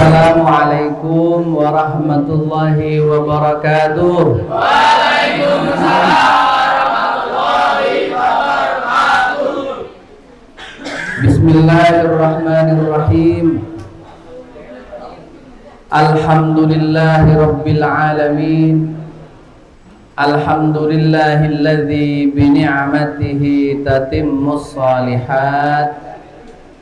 Assalamualaikum warahmatullahi wabarakatuh. Waalaikumsalam warahmatullahi wabarakatuh. Bismillahirrahmanirrahim. Alhamdulillahi rabbil alamin. Alhamdulillahilladzi bi ni'matihi tatimmus shalihat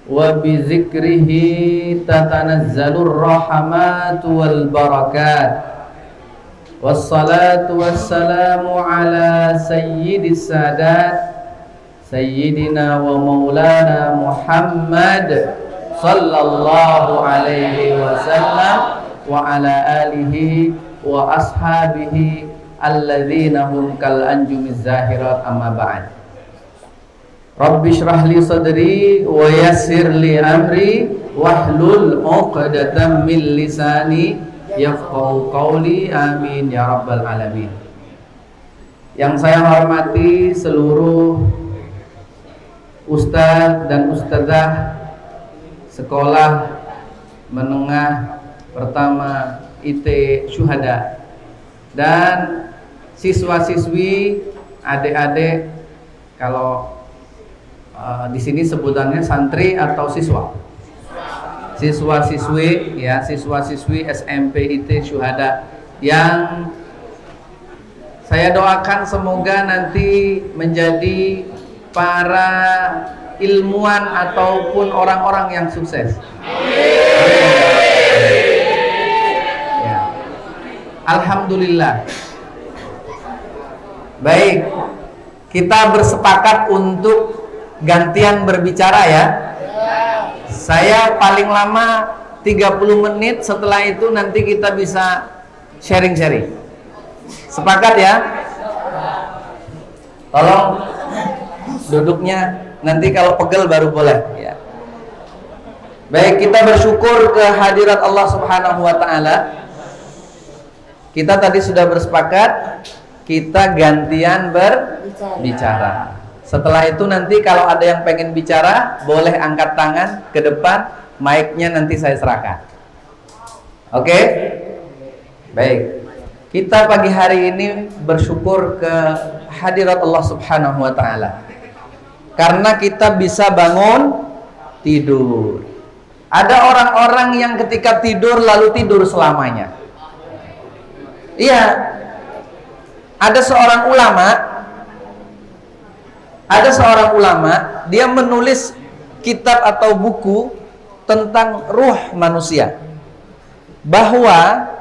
wa bi dzikrihi tatanazzalur rahmatu wal barakat. Wassalatu wassalamu ala sayyidis sadat sayyidina wa maulana Muhammad sallallahu alaihi wasallam wa ala alihi wa ashabihi alladzina hum kal anjumiz zahirat, amma ba'd. Rabbi shrah li sadri wa yassir li amri wahlul 'uqdatam min lisani yafqahu qawli, amin ya rabbal alamin. Yang saya hormati seluruh ustadz dan ustadzah sekolah menengah pertama IT Syuhada dan siswa-siswi, adik-adik, kalau di sini sebutannya santri atau siswa, siswa-siswi ya, siswa-siswi SMP IT Syuhada yang saya doakan semoga nanti menjadi para ilmuwan ataupun orang-orang yang sukses. Ya. Alhamdulillah. Baik, kita bersepakat untuk gantian berbicara ya. Saya paling lama 30 menit, setelah itu nanti kita bisa sharing-sharing. Sepakat ya? Tolong duduknya, nanti kalau pegel baru boleh ya. Baik, kita bersyukur kehadirat Allah Subhanahu wa taala. Kita tadi sudah bersepakat kita gantian berbicara. Setelah itu nanti kalau ada yang pengen bicara, boleh angkat tangan ke depan, mic-nya nanti saya serahkan. Oke? Baik. Kita pagi hari ini bersyukur ke hadirat Allah Subhanahu wa taala. Karena kita bisa bangun tidur. Ada orang-orang yang ketika tidur lalu tidur selamanya. Iya. Ada seorang ulama, dia menulis kitab atau buku tentang ruh manusia. Bahwa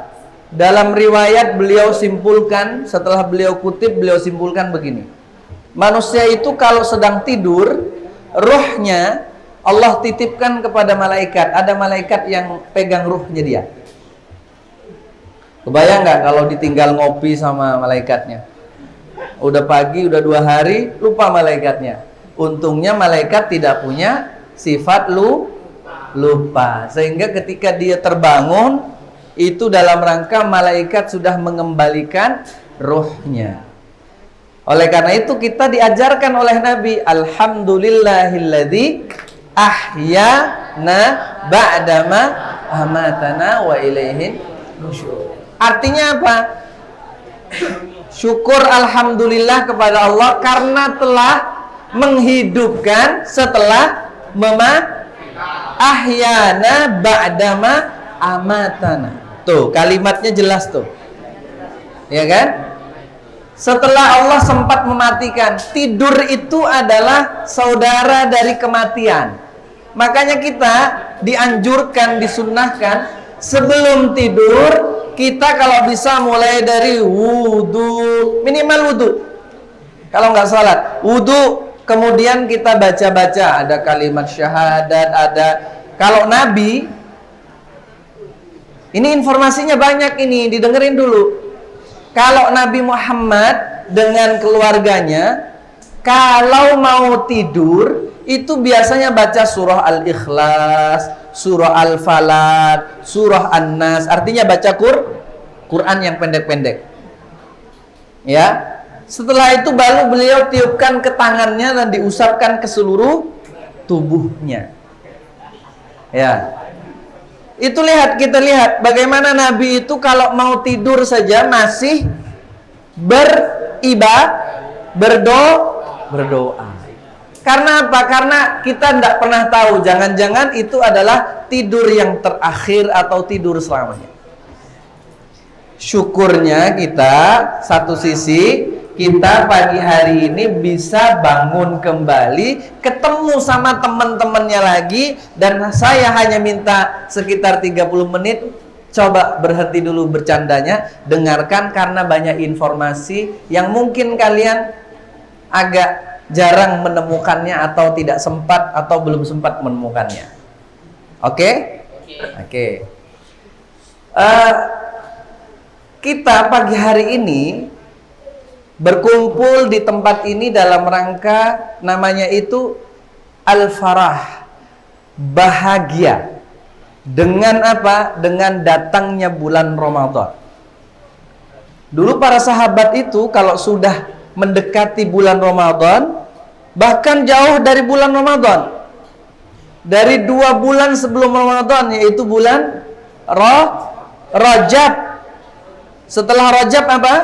dalam riwayat beliau simpulkan, setelah beliau kutip, beliau simpulkan begini. Manusia itu kalau sedang tidur, ruhnya Allah titipkan kepada malaikat. Ada malaikat yang pegang ruhnya dia. Kebayang nggak kalau ditinggal ngopi sama malaikatnya? Udah pagi, udah 2 hari, lupa malaikatnya. Untungnya malaikat tidak punya sifat lupa. Sehingga ketika dia terbangun, itu dalam rangka malaikat sudah mengembalikan ruhnya. Oleh karena itu kita diajarkan oleh Nabi, alhamdulillahilladzi ahyana ba'dama amatana wa ilaihin nusyur. Artinya apa? Syukur alhamdulillah kepada Allah karena telah menghidupkan setelah ahyana ba'dama amatana. Tuh, kalimatnya jelas tuh. Ya kan? Setelah Allah sempat mematikan, tidur itu adalah saudara dari kematian. Makanya kita dianjurkan, disunnahkan sebelum tidur kita kalau bisa mulai dari wudu, minimal wudu. Kalau nggak salat, wudu, kemudian kita baca-baca, ada kalimat syahadat, ada. Kalau Nabi, ini informasinya banyak, ini didengerin dulu. Kalau Nabi Muhammad dengan keluarganya, kalau mau tidur, itu biasanya baca surah Al-Ikhlas, surah Al-Falaq, surah An-Nas. Artinya baca Quran yang pendek-pendek. Ya. Setelah itu baru beliau tiupkan ke tangannya dan diusapkan ke seluruh tubuhnya. Ya. Itu kita lihat bagaimana Nabi itu kalau mau tidur saja masih berdoa. Karena apa? Karena kita tidak pernah tahu, jangan-jangan itu adalah tidur yang terakhir atau tidur selamanya. Syukurnya kita, satu sisi kita pagi hari ini bisa bangun kembali, ketemu sama teman-temannya lagi, dan saya hanya minta sekitar 30 menit, coba berhenti dulu bercandanya, dengarkan karena banyak informasi yang mungkin kalian agak jarang menemukannya atau tidak sempat atau belum sempat menemukannya. Oke? Kita pagi hari ini berkumpul di tempat ini dalam rangka namanya itu al-farah, bahagia. Dengan apa? Dengan datangnya bulan Ramadan. Dulu para sahabat itu kalau sudah mendekati bulan Ramadan, bahkan jauh dari bulan Ramadan, dari 2 bulan sebelum Ramadan, yaitu bulan Rajab. Setelah Rajab apa?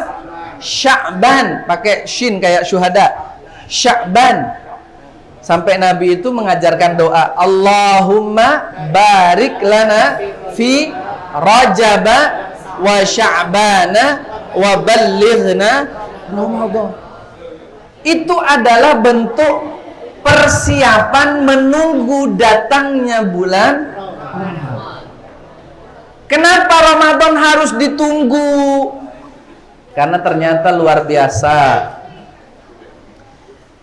Sya'ban, pakai shin kayak syuhada. Sya'ban. Sampai Nabi itu mengajarkan doa, Allahumma barik lana fi Rajaba wa Sya'bana wa ballighna Ramadan. Itu adalah bentuk persiapan menunggu datangnya bulan Ramadan. Kenapa Ramadan harus ditunggu? Karena ternyata luar biasa.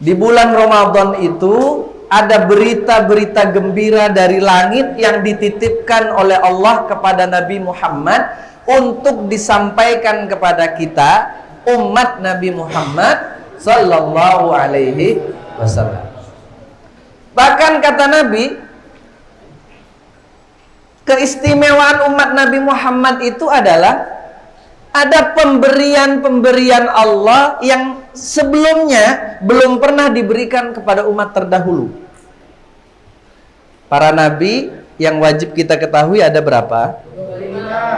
Di bulan Ramadan itu ada berita-berita gembira dari langit yang dititipkan oleh Allah kepada Nabi Muhammad untuk disampaikan kepada kita, umat Nabi Muhammad sallallahu alaihi wasallam. Bahkan kata Nabi, keistimewaan umat Nabi Muhammad itu adalah ada pemberian-pemberian Allah yang sebelumnya belum pernah diberikan kepada umat terdahulu. Para nabi yang wajib kita ketahui ada berapa?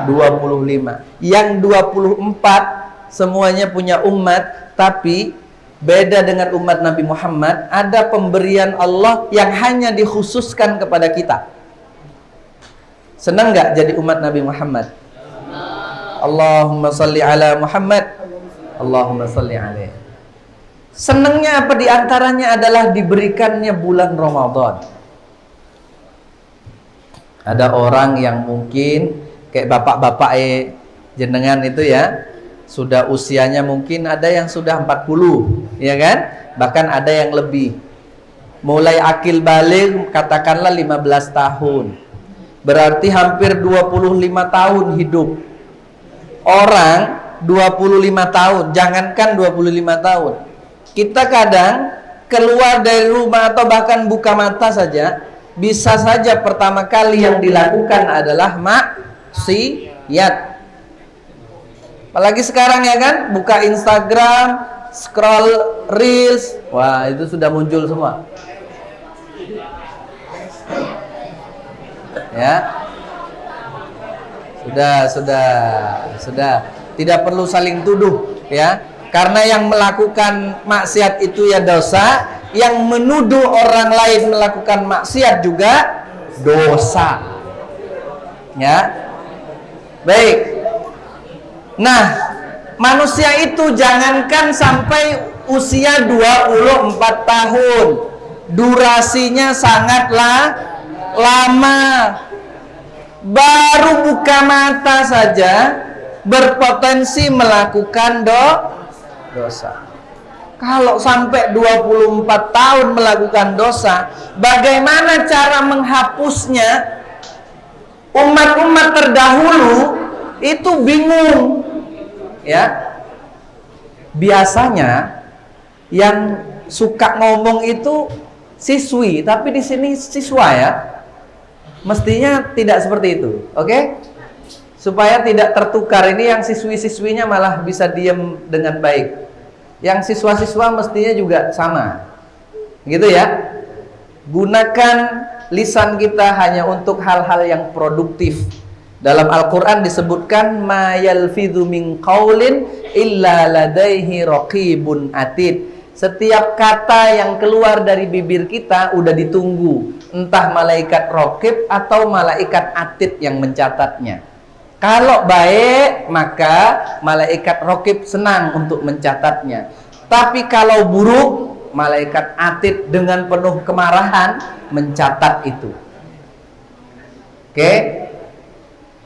25. Yang 24 semuanya punya umat, tapi beda dengan umat Nabi Muhammad, ada pemberian Allah yang hanya dikhususkan kepada kita. Senang nggak jadi umat Nabi Muhammad? Allahumma salli ala Muhammad, Allahumma salli alaihi. Senangnya apa diantaranya adalah diberikannya bulan Ramadan. Ada orang yang mungkin kayak bapak-bapak jenengan itu ya, sudah usianya mungkin ada yang sudah 40, ya kan? Bahkan ada yang lebih. Mulai akil balik katakanlah 15 tahun. Berarti hampir 25 tahun hidup. Orang 25 tahun, jangankan 25 tahun. Kita kadang keluar dari rumah atau bahkan buka mata saja, bisa saja pertama kali yang dilakukan adalah maksiat. Apalagi sekarang ya kan, buka Instagram, scroll reels, wah itu sudah muncul semua. Ya. Sudah. Tidak perlu saling tuduh, ya. Karena yang melakukan maksiat itu ya dosa, yang menuduh orang lain melakukan maksiat juga dosa. Ya. Baik. Nah, manusia itu jangankan sampai usia 24 tahun. Durasinya sangatlah lama. Baru buka mata saja berpotensi melakukan dosa. Kalau sampai 24 tahun melakukan dosa, bagaimana cara menghapusnya? Umat-umat terdahulu itu bingung. Ya. Biasanya yang suka ngomong itu siswi, tapi di sini siswa ya. Mestinya tidak seperti itu, oke? Supaya tidak tertukar, ini yang siswi-siswinya malah bisa diem dengan baik. Yang siswa-siswa mestinya juga sama, gitu ya. Gunakan lisan kita hanya untuk hal-hal yang produktif. Dalam Al-Quran disebutkan ma yalfidhu min qaulin illa ladaihi raqibun atid. Setiap kata yang keluar dari bibir kita udah ditunggu, entah malaikat raqib atau malaikat atid yang mencatatnya. Kalau baik, maka malaikat raqib senang untuk mencatatnya. Tapi kalau buruk, malaikat atid dengan penuh kemarahan mencatat itu. Oke?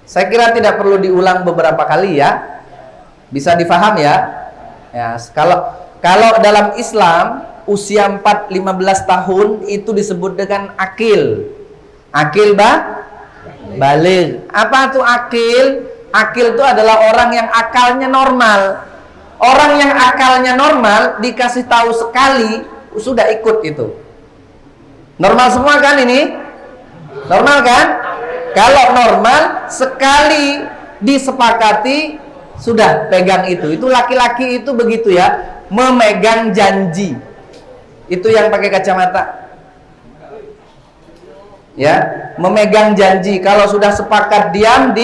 Saya kira tidak perlu diulang beberapa kali ya. Bisa difaham ya? Ya, kalau dalam Islam usia 15 tahun itu disebut dengan akil. Akil baligh. Apa tuh akil? Akil itu adalah orang yang akalnya normal. Orang yang akalnya normal dikasih tahu sekali sudah ikut itu. Normal semua kan ini? Normal kan? Kalau normal sekali disepakati sudah pegang itu. Itu laki-laki itu begitu ya, memegang janji. Itu yang pakai kacamata. Ya, memegang janji. Kalau sudah sepakat diam,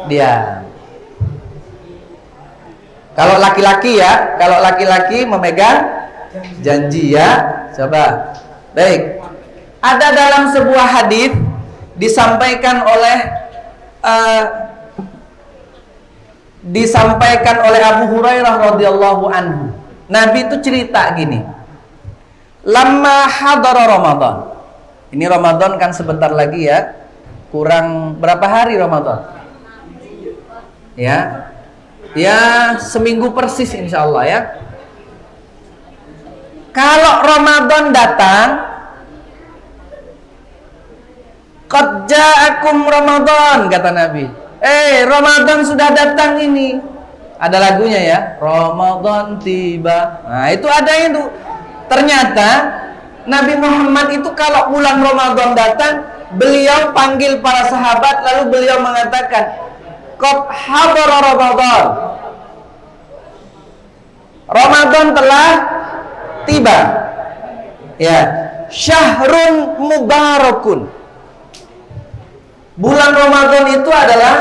diam. Kalau laki-laki ya, kalau laki-laki memegang janji ya. Coba. Baik. Ada dalam sebuah hadis disampaikan oleh Abu Hurairah radhiyallahu anhu. Nabi itu cerita gini. Lamma hadara Ramadan. Ini Ramadan kan sebentar lagi ya. Kurang berapa hari Ramadan? Ya. Ya, seminggu persis insyaallah ya. Kalau Ramadan datang, qad ja'akum Ramadan, kata Nabi. Ramadan sudah datang ini. Ada lagunya ya, Ramadan tiba. Nah, itu ada itu. Ternyata Nabi Muhammad itu kalau bulan Ramadan datang, beliau panggil para sahabat lalu beliau mengatakan, qad hadara Ramadan. Ramadan telah tiba. Ya, syahrun mubarakun. Bulan Ramadan itu adalah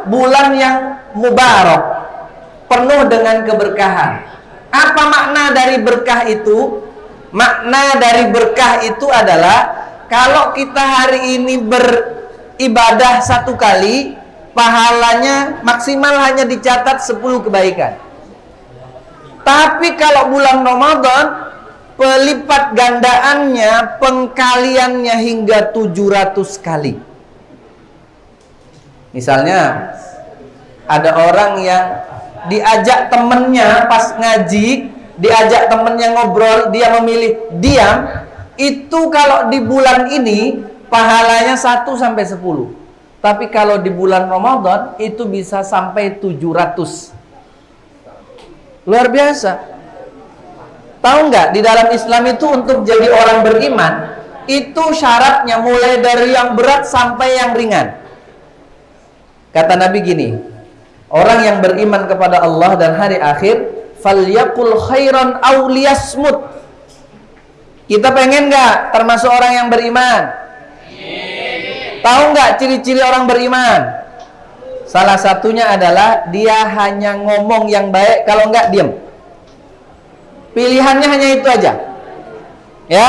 bulan yang mubarak, penuh dengan keberkahan. Apa makna dari berkah itu? Makna dari berkah itu adalah kalau kita hari ini beribadah 1 kali, pahalanya maksimal hanya dicatat 10 kebaikan. Tapi kalau bulan Ramadan, pelipat gandaannya, pengkaliannya hingga 700 kali. Misalnya ada orang yang diajak temennya pas ngaji, diajak temennya ngobrol, dia memilih diam. Itu kalau di bulan ini pahalanya 1 sampai 10. Tapi kalau di bulan Ramadan itu bisa sampai 700. Luar biasa. Tahu nggak, di dalam Islam itu untuk jadi orang beriman itu syaratnya mulai dari yang berat sampai yang ringan. Kata Nabi gini, orang yang beriman kepada Allah dan hari akhir, falyaqul khairan aw liyasmut. Kita pengen nggak termasuk orang yang beriman? Tahu nggak ciri-ciri orang beriman? Salah satunya adalah dia hanya ngomong yang baik, kalau nggak diam. Pilihannya hanya itu aja. Ya,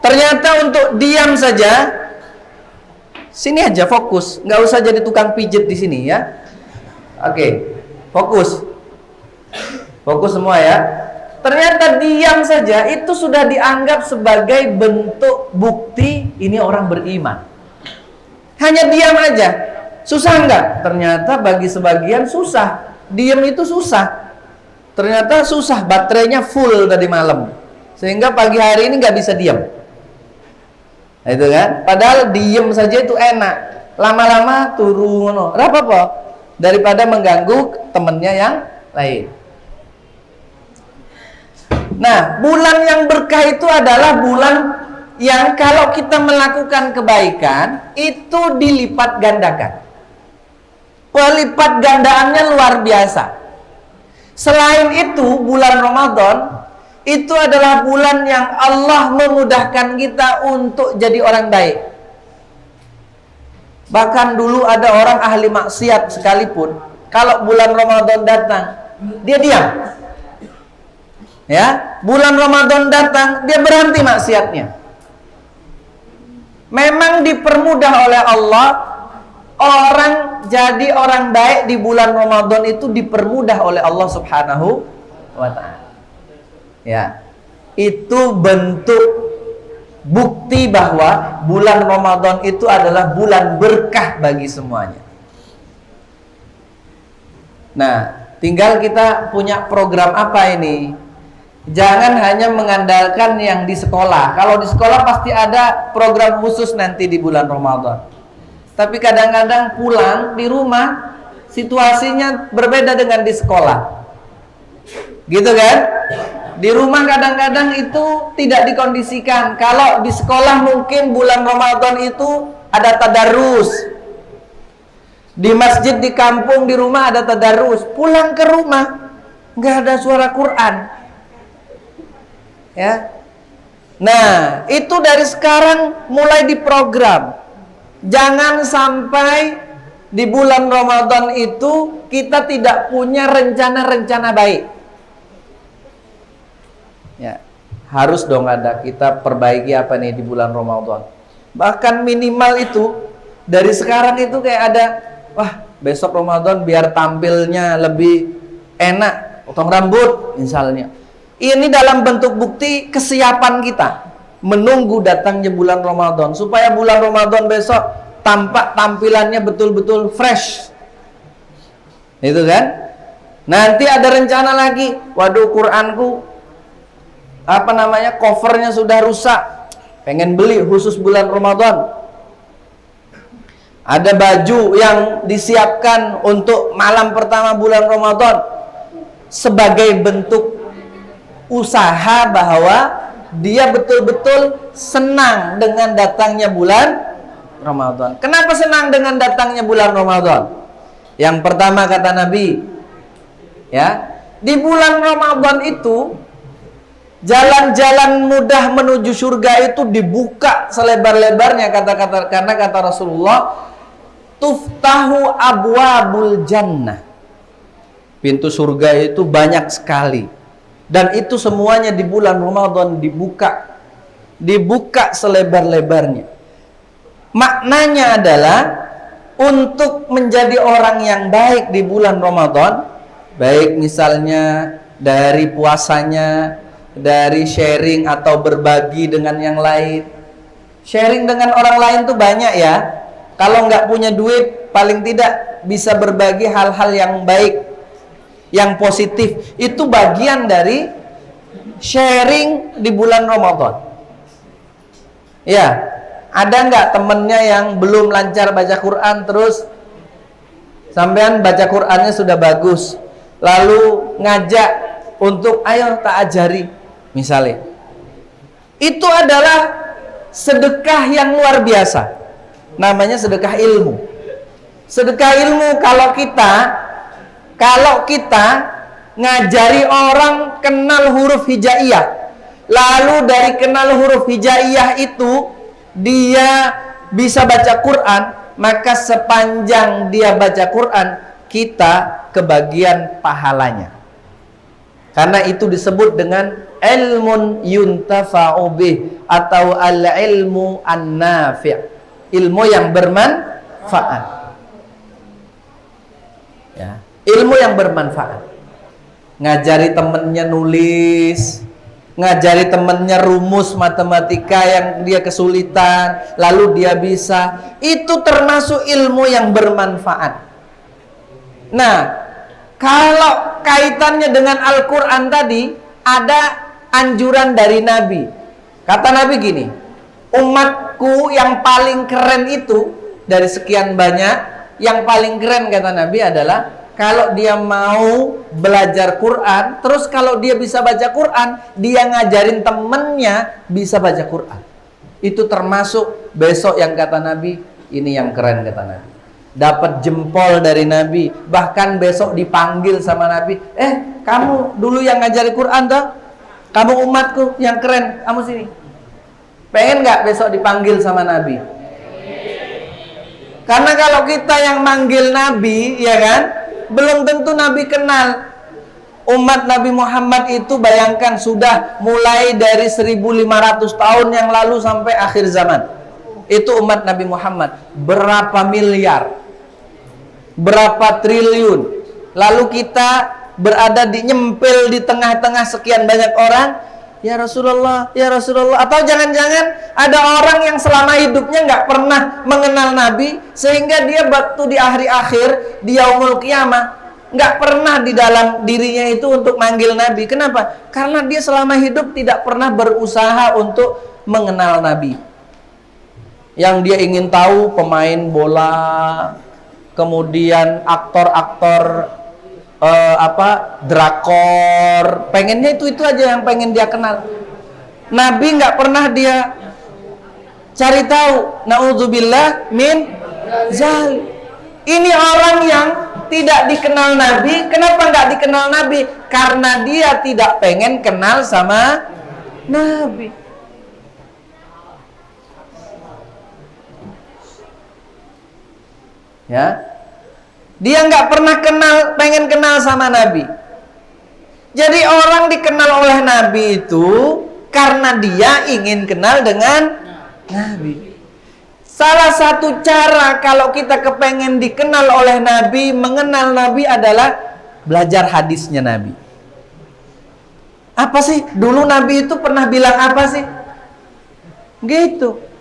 ternyata untuk diam saja. Sini aja fokus, nggak usah jadi tukang pijet di sini ya. Oke, fokus semua ya. Ternyata diam saja itu sudah dianggap sebagai bentuk bukti ini orang beriman. Hanya diam aja, susah nggak? Ternyata bagi sebagian susah. Diam itu susah. Ternyata susah, baterainya full tadi malam, sehingga pagi hari ini nggak bisa diam. Nah, itu kan, padahal diem saja itu enak, lama-lama turun, apa-apa, daripada mengganggu temennya yang lain. Nah, bulan yang berkah itu adalah bulan yang kalau kita melakukan kebaikan itu dilipat gandakan. Pelipat gandaannya luar biasa. Selain itu, bulan Ramadan itu adalah bulan yang Allah memudahkan kita untuk jadi orang baik. Bahkan dulu ada orang ahli maksiat sekalipun, kalau bulan Ramadan datang, dia diam. Ya, bulan Ramadan datang, dia berhenti maksiatnya. Memang dipermudah oleh Allah, orang jadi orang baik di bulan Ramadan itu dipermudah oleh Allah Subhanahu wa ta'ala. Ya. Itu bentuk bukti bahwa bulan Ramadan itu adalah bulan berkah bagi semuanya. Nah, tinggal kita punya program apa ini? Jangan hanya mengandalkan yang di sekolah. Kalau di sekolah pasti ada program khusus nanti di bulan Ramadan. Tapi kadang-kadang pulang di rumah situasinya berbeda dengan di sekolah. Gitu kan? Di rumah kadang-kadang itu tidak dikondisikan. Kalau di sekolah mungkin bulan Ramadan itu ada tadarus. Di masjid, di kampung, di rumah ada tadarus. Pulang ke rumah nggak ada suara Quran. Ya. Nah, itu dari sekarang mulai diprogram. Jangan sampai di bulan Ramadan itu kita tidak punya rencana-rencana baik. Ya, harus dong ada kita perbaiki apa nih di bulan Ramadan. Bahkan minimal itu dari sekarang itu kayak ada, wah, besok Ramadan biar tampilnya lebih enak, potong rambut misalnya. Ini dalam bentuk bukti kesiapan kita menunggu datangnya bulan Ramadan, supaya bulan Ramadan besok tampak tampilannya betul-betul fresh. Itu kan? Nanti ada rencana lagi, waduh, Quranku covernya sudah rusak, pengen beli khusus bulan Ramadan. Ada baju yang disiapkan untuk malam pertama bulan Ramadan sebagai bentuk usaha bahwa dia betul-betul senang dengan datangnya bulan Ramadan. Kenapa senang dengan datangnya bulan Ramadan? Yang pertama kata Nabi, ya, di bulan Ramadan itu jalan-jalan mudah menuju surga itu dibuka selebar-lebarnya, karena kata Rasulullah, tuftahu abwabul jannah. Pintu surga itu banyak sekali. Dan itu semuanya di bulan Ramadan dibuka selebar-lebarnya. Maknanya adalah untuk menjadi orang yang baik di bulan Ramadan, baik misalnya dari puasanya, dari sharing atau berbagi dengan yang lain. Sharing dengan orang lain tuh banyak ya. Kalau nggak punya duit, paling tidak bisa berbagi hal-hal yang baik, yang positif. Itu bagian dari sharing di bulan Ramadan. Ya, ada nggak temennya yang belum lancar baca Quran, terus sampean baca Qurannya sudah bagus, lalu ngajak untuk ayo tak ajari misalnya. Itu adalah sedekah yang luar biasa. Namanya sedekah ilmu. Sedekah ilmu kalau kita ngajari orang kenal huruf hijaiyah, lalu dari kenal huruf hijaiyah itu dia bisa baca Quran, maka sepanjang dia baca Quran, kita kebagian pahalanya. Karena itu disebut dengan ilmun yuntafa'u bih atau al-ilmu an-nafi', ilmu yang bermanfaat. Ya, ilmu yang bermanfaat. Ngajari temennya nulis, ngajari temennya rumus matematika yang dia kesulitan, lalu dia bisa. Itu termasuk ilmu yang bermanfaat. Nah, kalau kaitannya dengan Al-Quran tadi, ada anjuran dari Nabi. Kata Nabi gini, umatku yang paling keren itu, dari sekian banyak, yang paling keren kata Nabi adalah kalau dia mau belajar Quran, terus kalau dia bisa baca Quran, dia ngajarin temennya bisa baca Quran. Itu termasuk besok yang kata Nabi, ini yang keren kata Nabi. Dapat jempol dari Nabi, bahkan besok dipanggil sama Nabi, kamu dulu yang ngajari Quran toh? Kamu umatku yang keren, kamu sini. Pengen nggak besok dipanggil sama Nabi? Karena kalau kita yang manggil Nabi, ya kan, belum tentu Nabi kenal. Umat Nabi Muhammad itu bayangkan sudah mulai dari 1500 tahun yang lalu sampai akhir zaman. Itu umat Nabi Muhammad. Berapa miliar? Berapa triliun? Lalu kita berada nyempil di tengah-tengah sekian banyak orang. Ya Rasulullah, ya Rasulullah. Atau jangan-jangan ada orang yang selama hidupnya nggak pernah mengenal Nabi, sehingga dia waktu di akhir di yaumul qiyamah nggak pernah di dalam dirinya itu untuk manggil Nabi. Kenapa? Karena dia selama hidup tidak pernah berusaha untuk mengenal Nabi. Yang dia ingin tahu pemain bola, kemudian aktor-aktor drakor, pengennya itu aja yang pengen dia kenal. Nabi nggak pernah dia cari tahu. Naudzubillah min zal. Ini orang yang tidak dikenal Nabi. Kenapa nggak dikenal Nabi? Karena dia tidak pengen kenal sama Nabi. Ya, dia nggak pernah pengen kenal sama Nabi. Jadi orang dikenal oleh Nabi itu karena dia ingin kenal dengan Nabi. Salah satu cara kalau kita kepengen dikenal oleh Nabi, mengenal Nabi adalah belajar hadisnya Nabi. Apa sih? Dulu Nabi itu pernah bilang apa sih? Gitu.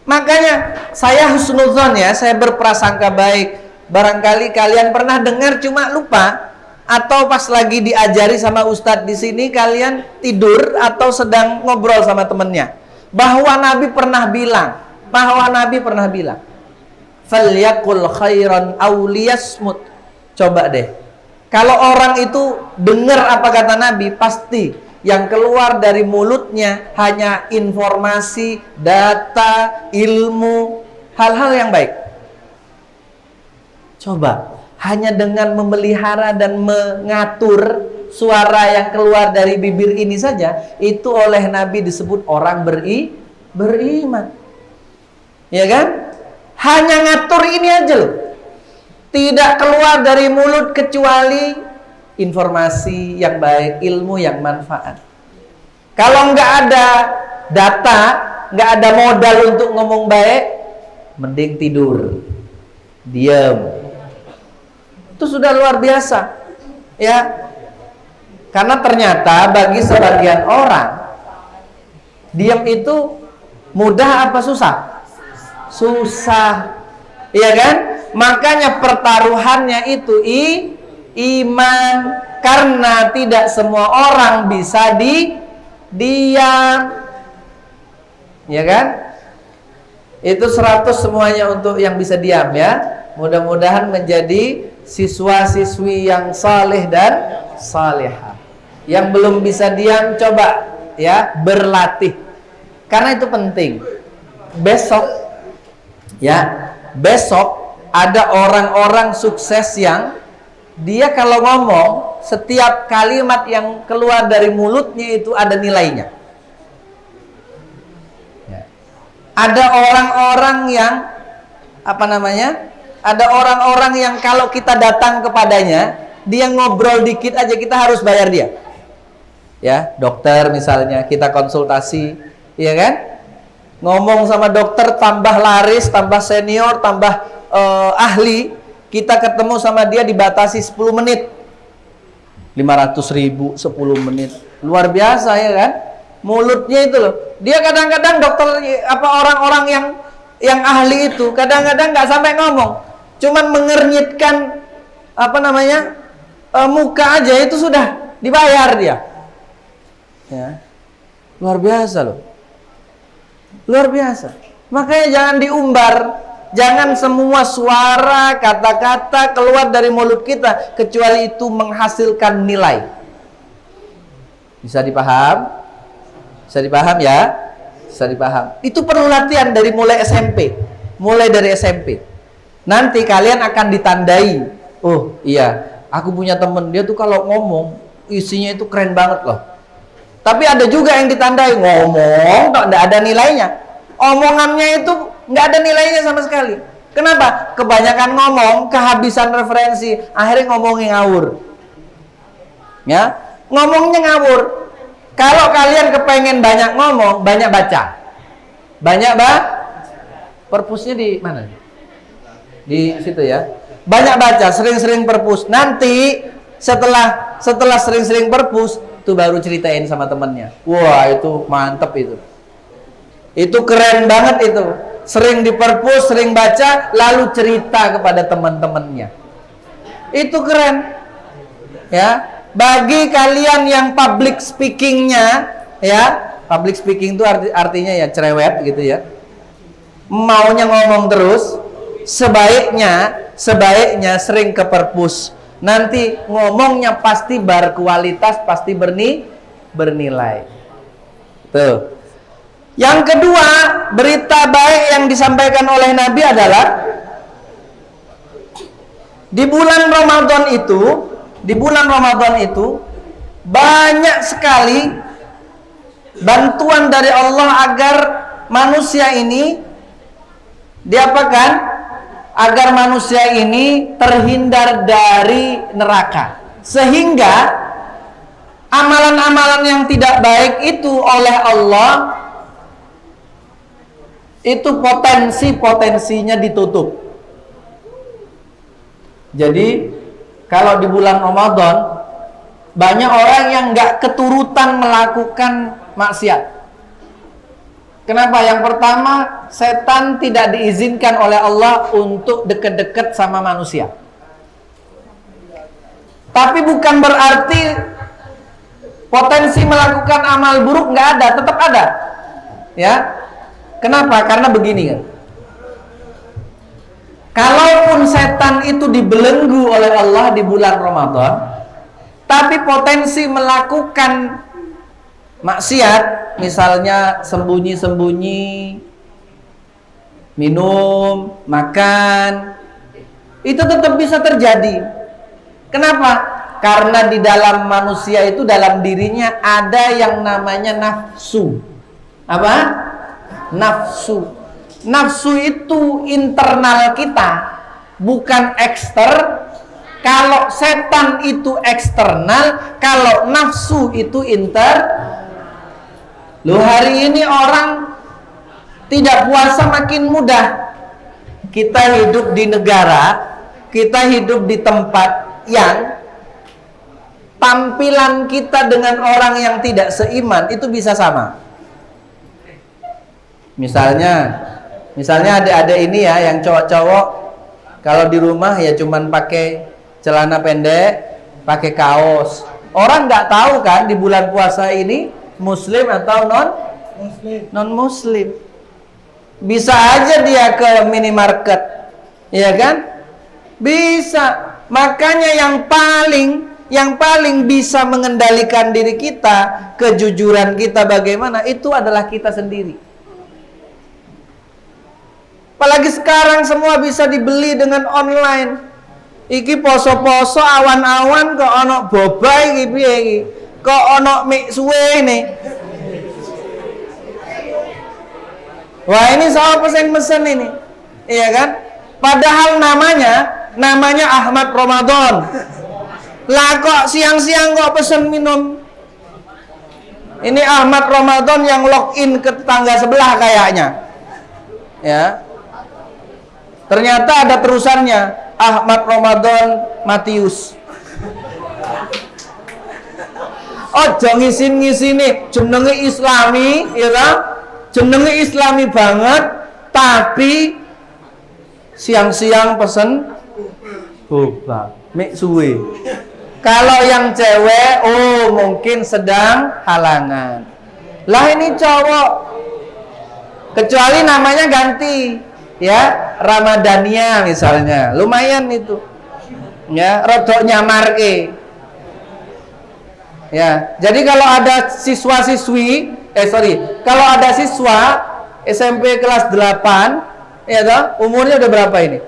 Makanya saya husnuzon ya, saya berprasangka baik. Barangkali kalian pernah dengar cuma lupa, atau pas lagi diajari sama ustadz di sini kalian tidur atau sedang ngobrol sama temennya, bahwa Nabi pernah bilang, falyakul khairan aw liyasmut. Coba deh, kalau orang itu dengar apa kata Nabi, pasti yang keluar dari mulutnya hanya informasi, data, ilmu, hal-hal yang baik. Coba, hanya dengan memelihara dan mengatur suara yang keluar dari bibir ini saja, itu oleh Nabi disebut orang beriman. Ya kan? Hanya ngatur ini aja loh. Tidak keluar dari mulut kecuali informasi yang baik, ilmu yang manfaat. Kalau nggak ada data, nggak ada modal untuk ngomong baik, mending tidur, diam. Itu sudah luar biasa, ya. Karena ternyata bagi sebagian orang, diam itu mudah apa susah? Susah, iya kan? Makanya pertaruhannya itu iman, karena tidak semua orang bisa diam, ya kan? Itu 100 semuanya untuk yang bisa diam ya. Mudah-mudahan menjadi siswa-siswi yang saleh dan salihah. Yang belum bisa diam, coba ya berlatih, karena itu penting. Besok ada orang-orang sukses yang dia kalau ngomong, setiap kalimat yang keluar dari mulutnya itu ada nilainya. Ya. Ada orang-orang yang ada orang-orang yang kalau kita datang kepadanya, dia ngobrol dikit aja kita harus bayar dia. Ya, dokter misalnya, kita konsultasi, ya kan? Ngomong sama dokter tambah laris, tambah senior, tambah ahli, kita ketemu sama dia dibatasi 10 menit. 500.000 10 menit. Luar biasa ya kan? Mulutnya itu loh. Dia kadang-kadang dokter orang-orang yang ahli itu kadang-kadang nggak sampai ngomong. Cuman mengernyitkan muka aja itu sudah dibayar dia. Ya. Luar biasa loh. Luar biasa. Makanya jangan diumbar. Jangan semua suara, kata-kata keluar dari mulut kita kecuali itu menghasilkan nilai. Bisa dipaham? Bisa dipaham ya? Bisa dipaham. Itu perlu latihan dari mulai SMP. Mulai dari SMP. Nanti kalian akan ditandai. Oh iya, aku punya temen, dia tuh kalau ngomong isinya itu keren banget loh. Tapi ada juga yang ditandai ngomong, nggak ada nilainya. Omongannya itu nggak ada nilainya sama sekali. Kenapa? Kebanyakan ngomong, kehabisan referensi, akhirnya ngomongnya ngawur. Ya, ngomongnya ngawur. Kalau kalian kepengen banyak ngomong, banyak baca. Banyak perpusnya di mana? Di situ ya. Banyak baca, sering-sering perpus. Nanti setelah sering-sering perpus, tuh baru ceritain sama temennya. Wah, itu mantep itu. Itu keren banget itu. Sering diperpus, sering baca, lalu cerita kepada teman-temannya. Itu keren. Ya, bagi kalian yang public speakingnya, ya, public speaking itu artinya ya cerewet gitu ya. Maunya ngomong terus, sebaiknya sering ke perpus. Nanti ngomongnya pasti berkualitas, pasti bernilai. Tuh. Yang kedua, berita baik yang disampaikan oleh Nabi adalah di bulan Ramadan itu banyak sekali bantuan dari Allah agar manusia ini diapakan? Agar manusia ini terhindar dari neraka. Sehingga amalan-amalan yang tidak baik itu oleh Allah itu potensinya ditutup. Jadi kalau di bulan Ramadan banyak orang yang nggak keturutan melakukan maksiat. Kenapa? Yang pertama, setan tidak diizinkan oleh Allah untuk dekat-dekat sama manusia. Tapi bukan berarti potensi melakukan amal buruk nggak ada, tetap ada. Ya. Kenapa? Karena begini kan. Kalaupun setan itu dibelenggu oleh Allah di bulan Ramadan, tapi potensi melakukan maksiat, misalnya sembunyi-sembunyi, minum, makan, itu tetap bisa terjadi. Kenapa? Karena di dalam manusia itu, dalam dirinya ada yang namanya nafsu. Apa? Nafsu. Nafsu itu internal kita, bukan eksternal. Kalau setan itu eksternal, kalau nafsu itu Loh, hari ini orang tidak puasa makin mudah. Kita hidup di negara, kita hidup di tempat yang tampilan kita dengan orang yang tidak seiman itu bisa sama. Misalnya ada ini ya, yang cowok-cowok kalau di rumah ya cuman pakai celana pendek, pakai kaos. Orang nggak tahu kan di bulan puasa ini Muslim atau non Muslim. Bisa aja dia ke minimarket, ya kan? Bisa. Makanya yang paling bisa mengendalikan diri kita, kejujuran kita bagaimana, itu adalah kita sendiri. Apalagi sekarang semua bisa dibeli dengan online. Iki poso-poso awan-awan kok ono boba iki piye iki? Kok ono mie suwe nih? Wah, ini soal pesen-pesen ini. Iya kan? Padahal namanya Ahmad Ramadan. Lah kok siang-siang kok pesen minum? Ini Ahmad Ramadan yang login ke tetangga sebelah kayaknya. Ya. Ternyata ada terusannya, Ahmad Ramadan Matius. Ojo ngisin-ngisini jenenge Islami, ya kan? Jenenge Islami banget, tapi siang-siang pesen boba, mie suwe. Kalau yang cewek, mungkin sedang halangan. Lah ini cowok, kecuali namanya ganti. Ya, Ramadania misalnya, lumayan itu. Ya, rodok nyamarke. Ya, jadi kalau ada kalau ada siswa SMP kelas 8, ya toh, umurnya udah berapa ini?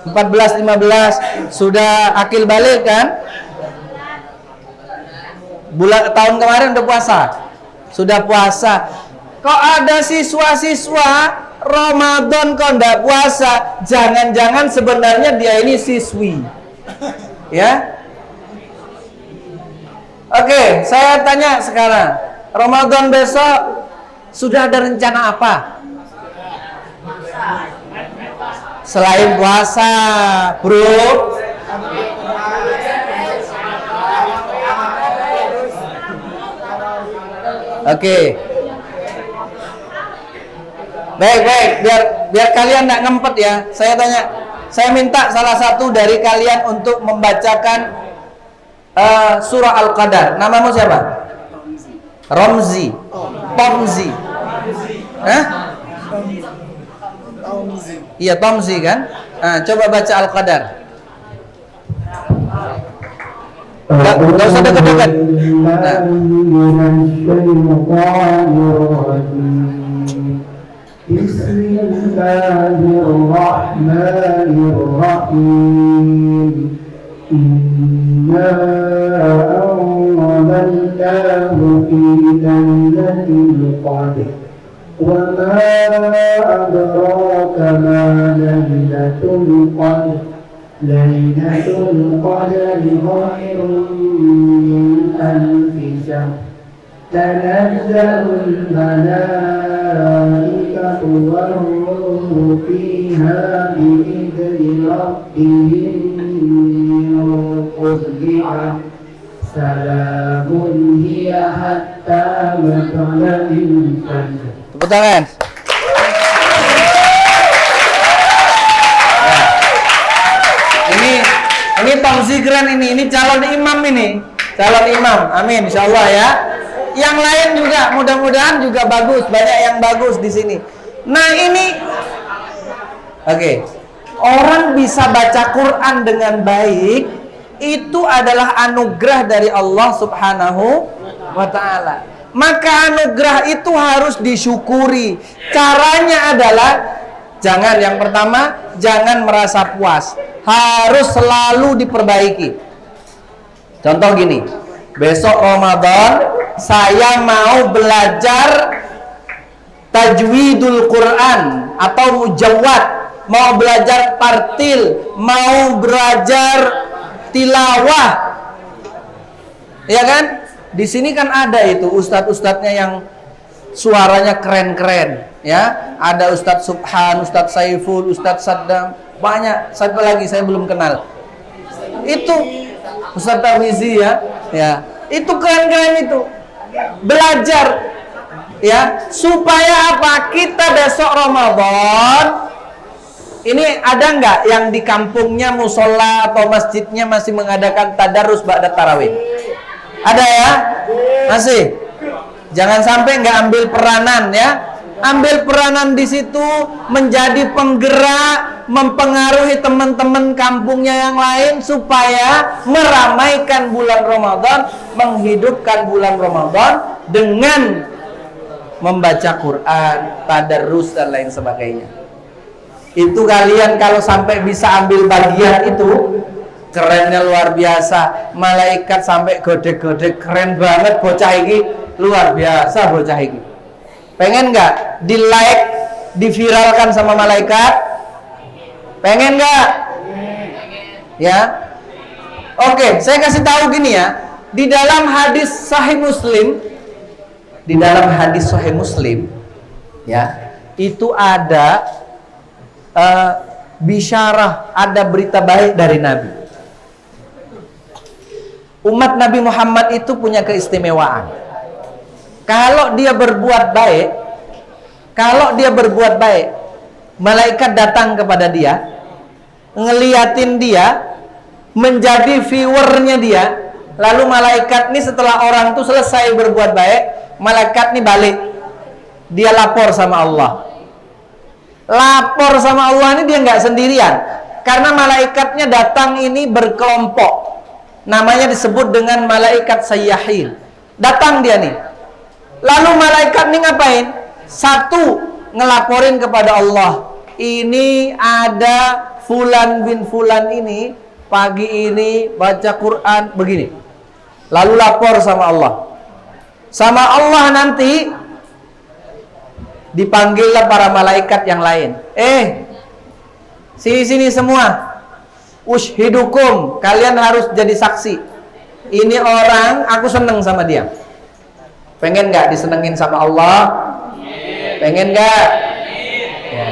14, 15, sudah akil balik kan? Tahun kemarin udah puasa. Sudah puasa. Kok ada siswa-siswa Ramadan kok ndak puasa, jangan-jangan sebenarnya dia ini siswi. Ya. Oke, saya tanya sekarang, Ramadan besok sudah ada rencana apa? Selain puasa, bro. Oke. Baik, biar kalian nggak ngempet ya. Saya minta salah satu dari kalian untuk membacakan surah Al-Qadar. Namamu siapa? Romzi. Tomzi. Hah? Iya, Tomzi kan? Nah, coba baca Al-Qadar. Nggak usah dekat-dekat. Nah. Bismillahirrahmanirrahim. Inna anzalnahu fi lailatul qadr. Wa ma adraka ma lailatul qadr. Lailatul qadri khairun min alfi syahr. Tanazzalul malaikatu war-ruhu fiha bi'izni rabbihim min kulli amr. Salamun hiya hatta matla'il fajr. Tepuk tangan. Ini Tomzi keren ini calon imam ini. Calon imam. Amin insyaallah ya. Yang lain juga mudah-mudahan juga bagus, banyak yang bagus di sini. Nah, ini oke. Orang bisa baca Quran dengan baik itu adalah anugerah dari Allah Subhanahu wa taala. Maka anugerah itu harus disyukuri. Caranya adalah yang pertama, jangan merasa puas. Harus selalu diperbaiki. Contoh gini, besok Ramadan saya mau belajar tajwidul Quran atau mujawwad, mau belajar partil, mau belajar tilawah. Ya kan? Di sini kan ada itu ustadz-ustadznya yang suaranya keren-keren, ya. Ada Ustadz Subhan, Ustadz Saiful, Ustadz Saddam, banyak. Siapa lagi saya belum kenal. Itu Ustadz Tawizi ya. Itu keren-keren itu. Belajar ya, supaya apa? Kita besok Ramadan ini ada nggak yang di kampungnya musola atau masjidnya masih mengadakan tadarus ba'da tarawih? Ada ya? Masih. Jangan sampai nggak ambil peranan ya. Ambil peranan di situ, menjadi penggerak, mempengaruhi teman-teman kampungnya yang lain supaya meramaikan bulan Ramadan, menghidupkan bulan Ramadan dengan membaca Quran, tadarus dan lain sebagainya. Itu kalian kalau sampai bisa ambil bagian itu, kerennya luar biasa. Malaikat sampai gede-gede, keren banget bocah ini, luar biasa bocah ini. Pengen nggak di like, diviralkan sama malaikat? Pengen nggak? Ya. Oke, saya kasih tahu gini ya. Di dalam hadis Sahih Muslim, ya, itu ada bisyarah, ada berita baik dari Nabi. Umat Nabi Muhammad itu punya keistimewaan. Kalau dia berbuat baik, malaikat datang kepada dia, ngeliatin dia, menjadi viewernya dia. Lalu malaikat ini setelah orang itu selesai berbuat baik, malaikat ini balik, dia lapor sama Allah. Lapor sama Allah ini dia nggak sendirian, karena malaikatnya datang ini berkelompok. Namanya disebut dengan malaikat sayyahin. Datang dia nih. Lalu malaikat ini ngapain? Satu, ngelaporin kepada Allah. Ini ada Fulan bin Fulan ini pagi ini baca Quran begini. Lalu lapor sama Allah. Sama Allah nanti Dipanggillah para malaikat yang lain. Sini semua. Ushidukum, kalian harus jadi saksi. Ini orang, aku seneng sama dia. Pengen gak disenengin sama Allah? Pengen gak? Ya.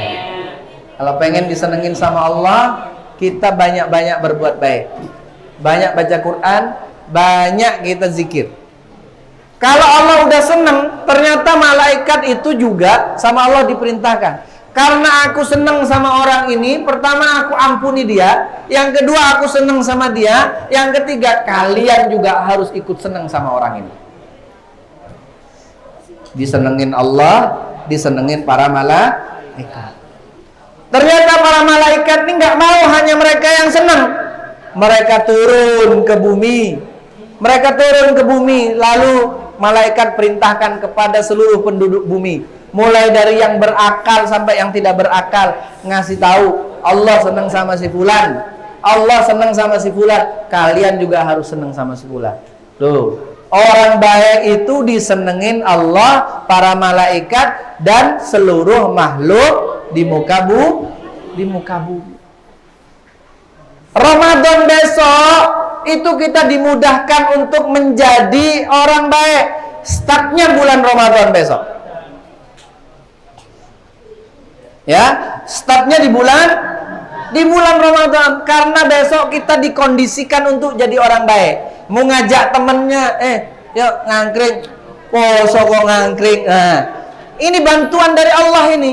Kalau pengen disenengin sama Allah, kita banyak-banyak berbuat baik, banyak baca Quran, banyak kita zikir. Kalau Allah udah seneng, ternyata malaikat itu juga sama Allah diperintahkan. Karena aku seneng sama orang ini, pertama aku ampuni dia, yang kedua aku seneng sama dia, yang ketiga kalian juga harus ikut seneng sama orang ini. Disenengin Allah, disenengin para malaikat. Ternyata para malaikat ini nggak mau hanya mereka yang senang. Mereka turun ke bumi. Mereka turun ke bumi, lalu malaikat perintahkan kepada seluruh penduduk bumi, mulai dari yang berakal sampai yang tidak berakal, ngasih tahu Allah senang sama si fulan, Allah senang sama si fulan, kalian juga harus senang sama si fulan. Tuh, orang baik itu disenengin Allah, para malaikat, dan seluruh makhluk di muka bumi. Ramadan besok itu kita dimudahkan untuk menjadi orang baik. Startnya bulan Ramadan besok. Ya, startnya di bulan Ramadan, karena besok kita dikondisikan untuk jadi orang baik. Mau ngajak temennya, yuk ngangkring, poso kok ngangkring. Nah, ini bantuan dari Allah ini.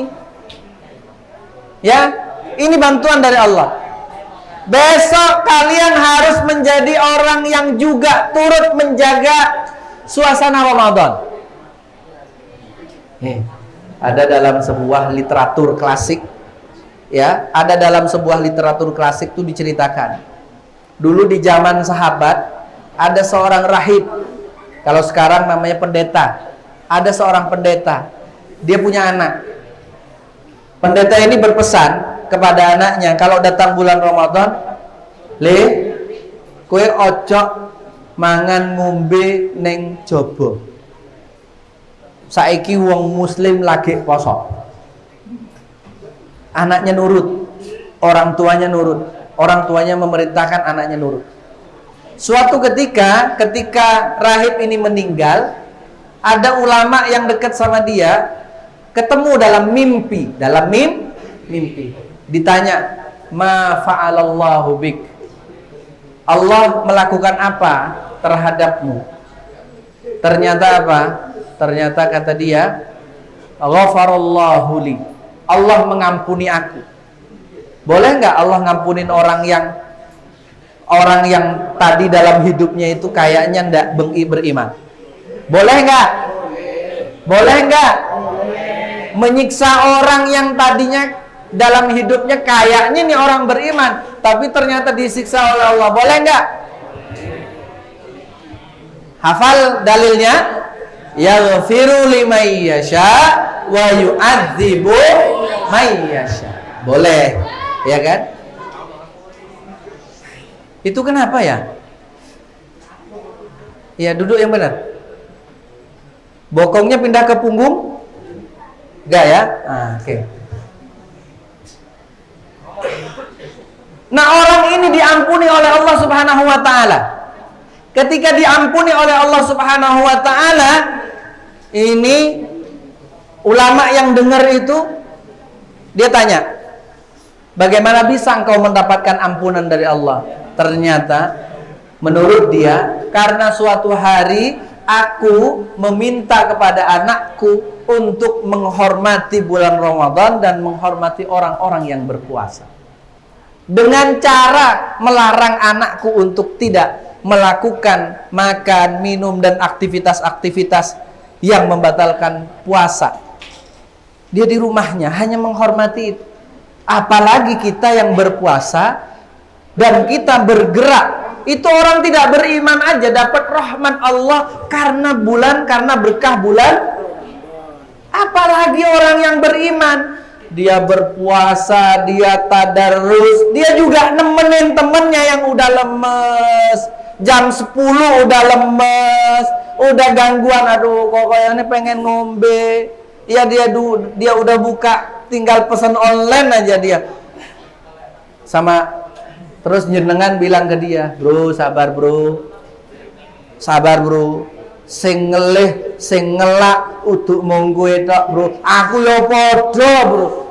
Ya, ini bantuan dari Allah. Besok kalian harus menjadi orang yang juga turut menjaga suasana Ramadan. Ada dalam sebuah literatur klasik, ya, ada dalam sebuah literatur klasik itu diceritakan. Dulu di zaman sahabat ada seorang rahib. Kalau sekarang namanya pendeta. Ada seorang pendeta. Dia punya anak. Pendeta ini berpesan kepada anaknya, kalau datang bulan Ramadan, kowe ojo mangan ngombe neng jobo. Saiki wong muslim lagi poso. Anaknya nurut, orang tuanya nurut, orang tuanya memerintahkan anaknya nurut. Suatu ketika rahib ini meninggal, ada ulama yang dekat sama dia ketemu dalam mimpi, ditanya, ma fa'alallahu bik, Allah melakukan apa terhadapmu? Ternyata apa? Ternyata kata dia, ghafarallahu li, Allah mengampuni aku. Boleh nggak Allah ngampunin orang yang tadi dalam hidupnya itu kayaknya ndak beriman? Boleh nggak? Boleh nggak? Menyiksa orang yang tadinya dalam hidupnya kayaknya nih orang beriman, tapi ternyata disiksa oleh Allah, boleh nggak? Hafal dalilnya, yaghfiru liman yasha wa yu'adzibu man yasha. Boleh, ya kan? Itu kenapa ya? Ya, duduk yang benar. Bokongnya pindah ke punggung? Enggak ya? Oke. Nah, orang ini diampuni oleh Allah Subhanahu wa ta'ala. Ketika diampuni oleh Allah Subhanahu wa ta'ala, ini ulama yang dengar itu, dia tanya, bagaimana bisa engkau mendapatkan ampunan dari Allah? Ternyata menurut dia, karena suatu hari aku meminta kepada anakku untuk menghormati bulan Ramadan dan menghormati orang-orang yang berpuasa, dengan cara melarang anakku untuk tidak melakukan makan, minum, dan aktivitas-aktivitas yang membatalkan puasa. Dia di rumahnya hanya menghormati itu. Apalagi kita yang berpuasa dan kita bergerak. Itu orang tidak beriman aja dapat rahmat Allah karena berkah bulan. Apalagi orang yang beriman. Dia berpuasa, dia tadarus, dia juga nemenin temennya yang udah lemes. Jam 10 udah lemes, udah gangguan, aduh kok kayaknya pengen ngombe. Ya dia udah buka, tinggal pesan online aja dia. Terus jenengan bilang ke dia, bro, sabar bro, sing ngelih, sing ngelak, uduk monggo tok bro, aku yo podo bro.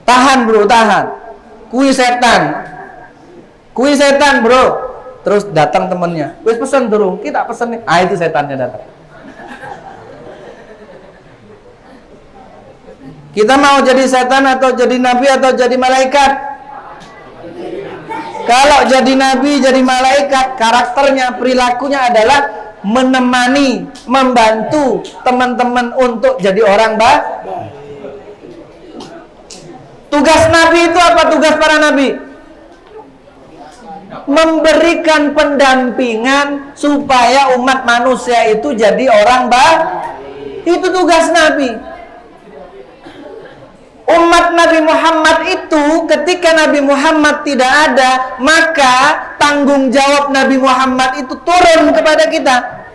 Tahan bro, tahan. Kui setan bro. Terus datang temennya, wis pesen durung, kita pesen nih. Ah, itu setannya datang. Kita mau jadi setan atau jadi nabi atau jadi malaikat? Kalau jadi nabi, jadi malaikat, karakternya, perilakunya adalah menemani, membantu teman-teman untuk jadi orang baik. Tugas nabi itu apa? Tugas para nabi? Memberikan pendampingan supaya umat manusia itu jadi orang baik. Itu tugas nabi. Umat Nabi Muhammad itu ketika Nabi Muhammad tidak ada, maka tanggung jawab Nabi Muhammad itu turun kepada kita.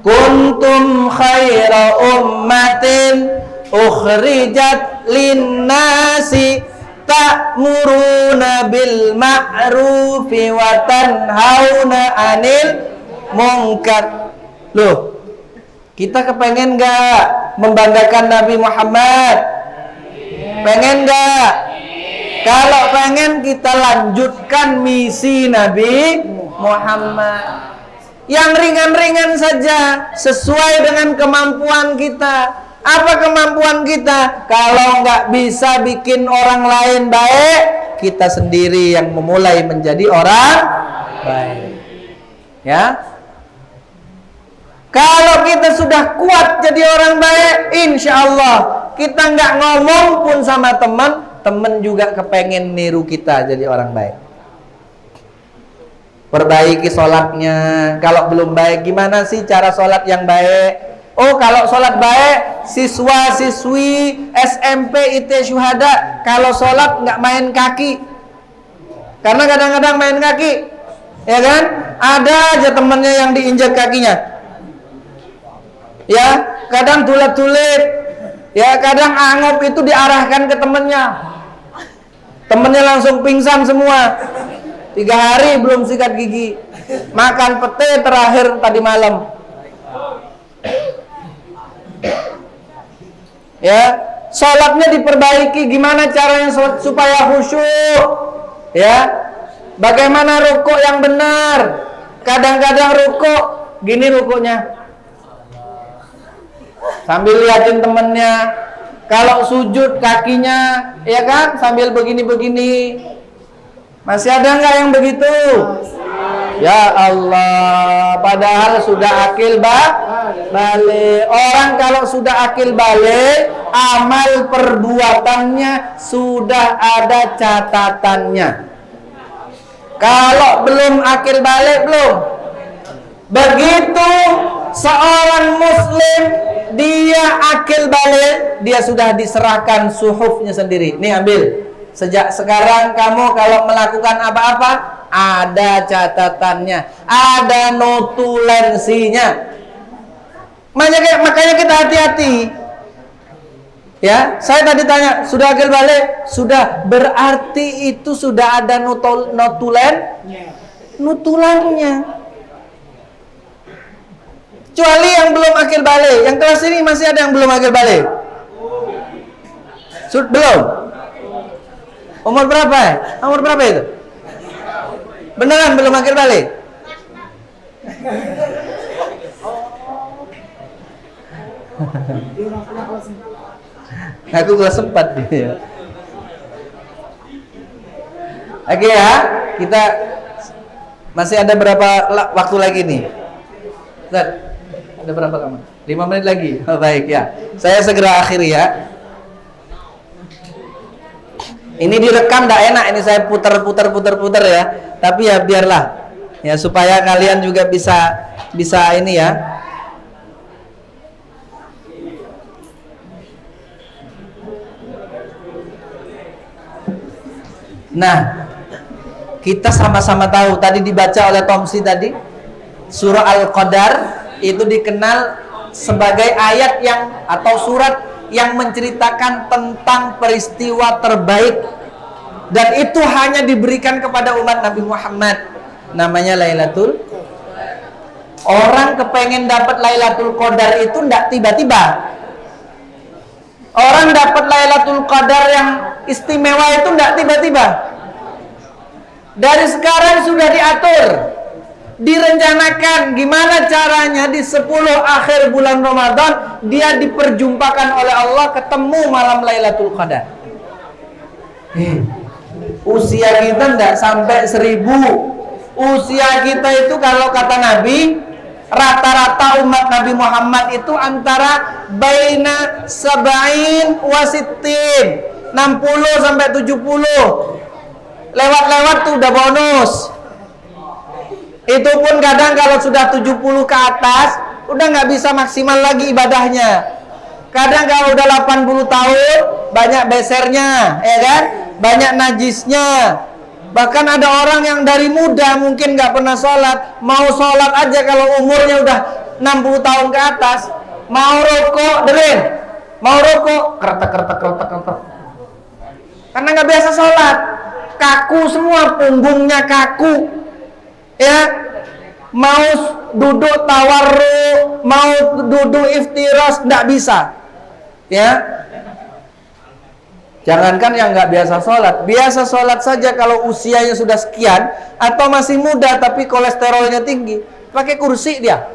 Kuntum khaira ummatin ukhrijat linnasi ta'muruna bil ma'rufi wa tanhauna 'anil munkar. Loh, kita kepengen gak membanggakan Nabi Muhammad? Pengen gak? Kalau pengen, kita lanjutkan misi Nabi Muhammad. Yang ringan-ringan saja, sesuai dengan kemampuan kita. Apa kemampuan kita? Kalau nggak bisa bikin orang lain baik, kita sendiri yang memulai menjadi orang baik. Ya. Kalau kita sudah kuat jadi orang baik, insya Allah kita nggak ngomong pun sama teman juga kepengen niru kita jadi orang baik. Perbaiki sholatnya. Kalau belum baik, gimana sih cara sholat yang baik? Oh, kalau sholat baik, siswa-siswi SMP IT Syuhada kalau sholat nggak main kaki, karena kadang-kadang main kaki, ya kan? Ada aja temennya yang diinjak kakinya. Ya, kadang tulet-tulet, ya kadang angop itu diarahkan ke temennya langsung pingsan semua. 3 hari belum sikat gigi, makan pete terakhir tadi malam. Ya, sholatnya diperbaiki. Gimana caranya supaya khusyuk? Ya, bagaimana rukuk yang benar? Kadang-kadang rukuk gini rukuknya, sambil liatin temennya. Kalau sujud kakinya, ya kan, sambil begini-begini. Masih ada nggak yang begitu? Ya Allah, padahal sudah akil balik. Orang kalau sudah akil balik, amal perbuatannya sudah ada catatannya. Kalau belum akil balik, belum. Begitu seorang muslim dia akil balik, dia sudah diserahkan suhufnya sendiri. Nih, ambil. Sejak sekarang kamu kalau melakukan apa-apa, ada catatannya, ada notulensinya. Makanya kita hati-hati. Ya, saya tadi tanya, sudah akil balik? Sudah, berarti itu sudah ada notulennya. Kecuali yang belum akil balik. Yang kelas ini masih ada yang belum akil balik? Belum? Umur berapa? Umur berapa itu? Beneran belum akil balik? Aku kelas 4 dia. Oke ya, kita masih ada berapa waktu lagi nih? Ustaz, ada berapa kamu? 5 menit lagi. Oh, baik ya. Saya segera akhiri ya. Ini direkam tidak enak, ini saya putar ya. Tapi ya biarlah, ya supaya kalian juga bisa ini ya. Nah, kita sama-sama tahu tadi dibaca oleh Tomsi tadi, surah Al-Qadar itu dikenal sebagai ayat yang atau surat yang menceritakan tentang peristiwa terbaik, dan itu hanya diberikan kepada umat Nabi Muhammad, namanya Lailatul. Orang kepengen dapat Lailatul Qadar itu ndak tiba-tiba. Orang dapat Lailatul Qadar yang istimewa itu ndak tiba-tiba. Dari sekarang sudah diatur, direncanakan gimana caranya di 10 akhir bulan Ramadan dia diperjumpakan oleh Allah ketemu malam Lailatul Qadar. Usia kita ndak sampai 1000. Usia kita itu kalau kata Nabi, rata-rata umat Nabi Muhammad itu antara baina sab'in wa sittin, 60 sampai 70. Lewat-lewat tuh udah bonus. Itu pun kadang kalau sudah 70 ke atas udah nggak bisa maksimal lagi ibadahnya. Kadang kalau udah 80 tahun banyak besernya, ya kan? Banyak najisnya. Bahkan ada orang yang dari muda mungkin nggak pernah sholat, mau sholat aja kalau umurnya udah 60 tahun ke atas, mau rokok derin, mau rokok kretek, karena nggak biasa sholat, kaku semua, punggungnya kaku, ya. Mau duduk tawarruk, mau duduk iftiras, nggak bisa, ya. Jangankan yang nggak biasa sholat saja kalau usianya sudah sekian atau masih muda tapi kolesterolnya tinggi, pakai kursi dia.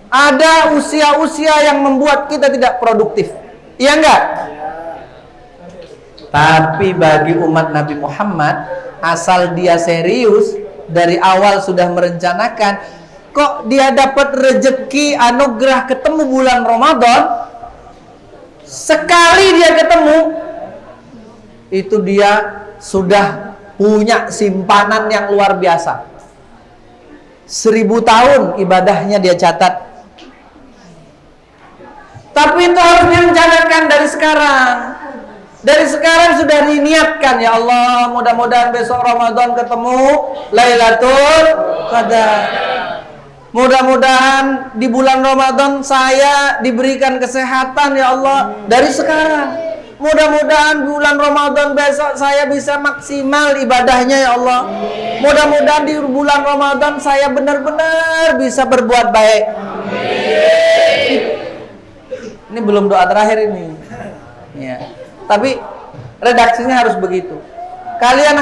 Ada usia-usia yang membuat kita tidak produktif, iya enggak? Tapi bagi umat Nabi Muhammad, asal dia serius dari awal sudah merencanakan, kok dia dapat rezeki anugerah ketemu bulan Ramadan. Sekali dia ketemu, itu dia sudah punya simpanan yang luar biasa. 1000 tahun ibadahnya dia catat. Tapi itu harus direncanakan dari sekarang. Dari sekarang sudah diniatkan, ya Allah, mudah-mudahan besok Ramadan ketemu Lailatul Qadar. Mudah-mudahan di bulan Ramadan saya diberikan kesehatan, ya Allah, dari sekarang. Mudah-mudahan bulan Ramadan besok saya bisa maksimal ibadahnya, ya Allah. Mudah-mudahan di bulan Ramadan saya benar-benar bisa berbuat baik. Ini belum doa terakhir ini. Ya. Tapi redaksinya harus begitu. Kalian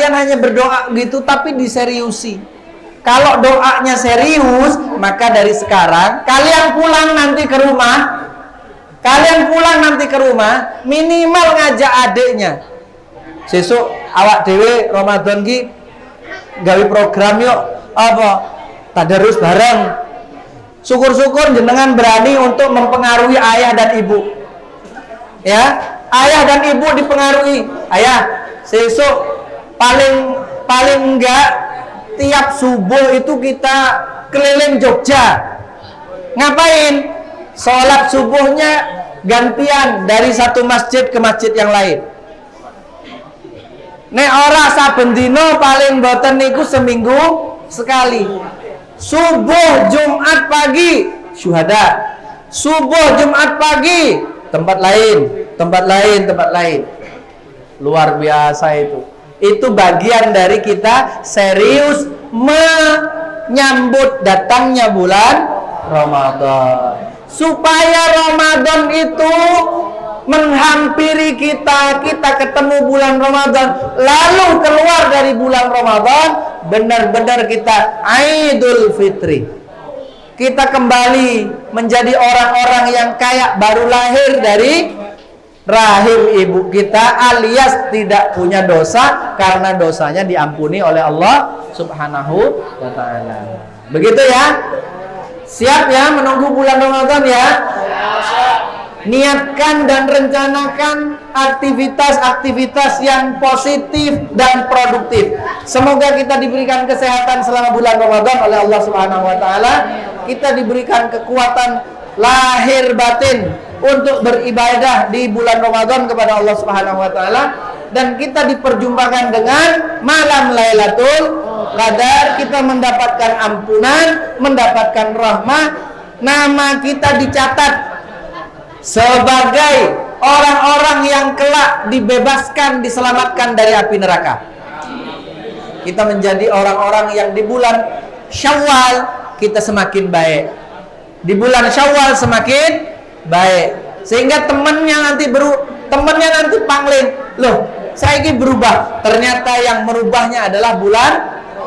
hanya berdoa gitu tapi diseriusi. Kalau doanya serius, maka dari sekarang kalian pulang nanti ke rumah, minimal ngajak adiknya. Sesuk awak dewe Ramadan ki gawe program yuk apa? Tadarus bareng. Syukur-syukur jenengan berani untuk mempengaruhi ayah dan ibu. Ya, ayah dan ibu dipengaruhi. Ayah, sesuk paling enggak tiap subuh itu kita keliling Jogja. Ngapain? Sholat subuhnya gantian dari satu masjid ke masjid yang lain. Nek ora saben dina paling boten niku seminggu sekali. Subuh Jumat pagi syuhada. Subuh Jumat pagi tempat lain. Luar biasa itu. Itu bagian dari kita serius menyambut datangnya bulan Ramadan. Supaya Ramadan itu menghampiri kita ketemu bulan Ramadan, lalu keluar dari bulan Ramadan, benar-benar kita Idul Fitri. Kita kembali menjadi orang-orang yang kayak baru lahir dari rahim ibu kita, alias tidak punya dosa karena dosanya diampuni oleh Allah Subhanahu wa ta'ala. Begitu ya? Siap ya menunggu bulan Ramadan ya? Niatkan dan rencanakan aktivitas-aktivitas yang positif dan produktif. Semoga kita diberikan kesehatan selama bulan Ramadan oleh Allah Subhanahu wa ta'ala. Kita diberikan kekuatan lahir batin untuk beribadah di bulan Ramadan kepada Allah Subhanahu wa ta'ala, dan kita diperjumpakan dengan malam Lailatul Qadar, kita mendapatkan ampunan, mendapatkan rahmat, nama kita dicatat sebagai orang-orang yang kelak dibebaskan, diselamatkan dari api neraka. Kita menjadi orang-orang yang di bulan Syawal kita semakin baik, di bulan Syawal semakin baik, sehingga temannya nanti panglin, loh saya ini berubah, ternyata yang merubahnya adalah bulan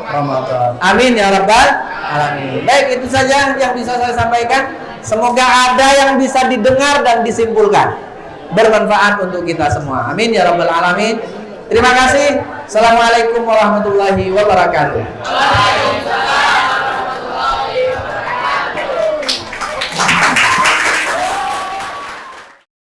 Ramadan. Amin ya rabbal alamin. Baik, itu saja yang bisa saya sampaikan. Semoga ada yang bisa didengar dan disimpulkan, bermanfaat untuk kita semua. Amin ya rabbal alamin. Terima kasih. Assalamualaikum warahmatullahi wabarakatuh.